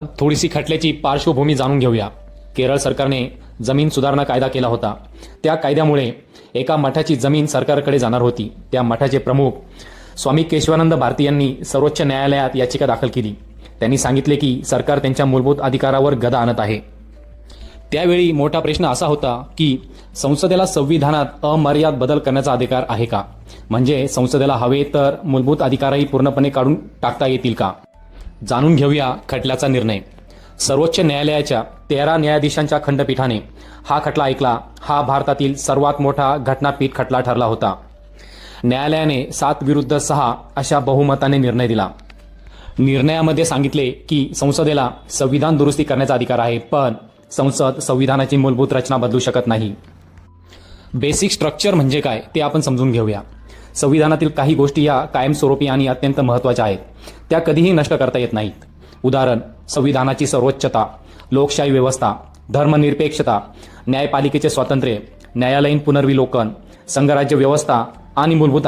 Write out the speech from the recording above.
थोडीशी खटल्याची पार्श्वभूमी जाणून घेऊया. केरळ सरकारने जमीन सुधारणा कायदा केला होता. त्या कायद्यामुळे एका मठाची जमीन सरकारकडे जाणार होती. त्या मठाचे प्रमुख स्वामी केशवानंद भारती यांनी सर्वोच्च न्यायालयात याचिका दाखल केली. त्यांनी सांगितले की सरकार त्यांच्या मूलभूत अधिकारावर गदा आणत आहे. त्यावेळी मोठा प्रश्न असा होता की संसदेला संविधानात अमर्याद बदल करण्याचा अधिकार आहे का? म्हणजे संसदेला हवे तर मूलभूत अधिकारही पूर्णपणे काढून टाकता येतील का? जाणून घेऊया खटल्याचा निर्णय. सर्वोच्च न्यायालयाच्या 13 न्यायाधीशांच्या खंडपीठाने हा खटला ऐकला. हा भारतातील सर्वात मोठा घटनापीठ खटला ठरला होता. न्यायालयाने 7 विरुद्ध 6 अशा बहुमताने निर्णय दिला. निर्णयामध्ये सांगितले की संसदेला संविधान दुरुस्ती करण्याचा अधिकार आहे, पण संसद संविधानाची मूलभूत रचना बदलू शकत नाही. बेसिक स्ट्रक्चर म्हणजे काय ते आपण समजून घेऊया. संविधानातील काही गोष्टी या कायमस्वरूपी आणि अत्यंत महत्त्वाच्या आहेत. त्या कधीही नष्ट करता येत नाहीत. उदाहरण, संविधानाची सर्वोच्चता, लोकशाही व्यवस्था, धर्मनिरपेक्षता, न्यायपालिकेचे स्वातंत्र्य, न्यायालयीन पुनर्विलोकन, संघराज्य व्यवस्था आणि मूलभूत